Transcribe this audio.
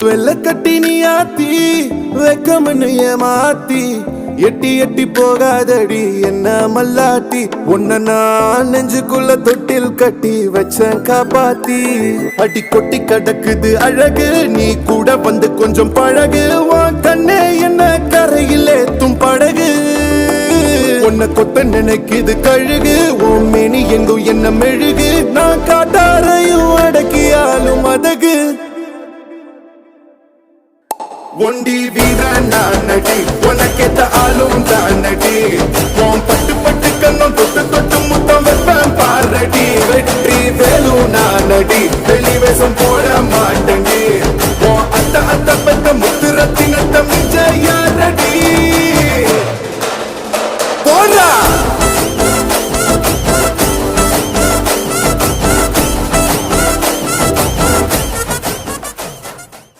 வெள்ள கட்டி நீ ஆத்தி வெக்கம்னு ஏமாத்தி எட்டி எட்டி போகாதடி என்ன மல்லாட்டி உன்ன நான் நெஞ்சுக்குள்ள தொட்டில் கட்டி வச்ச காப்பாத்தி அடி கொட்டி கடக்குது அழகு நீ கூட வந்து கொஞ்சம் பழகு உன் கண்ணே என்ன கரையிலே தும் படகு உன்னை கொத்த நினைக்குது கழுகு உன் மேனி எங்கும் என்ன மெழுகு நான் காட்டாரையும் அடக்கியாலும் அதகு ஒண்டி வீரன் நான் நடி உனக்கேத்த ஆளும் தான் நடி உன் பட்டு பட்டு கண்ணும் தொட்டு தொட்டு முத்தம் வைப்பேன் பாரடி வெற்றி வேலும் நான் நடி வெளிவேசம் போட மாட்டேன்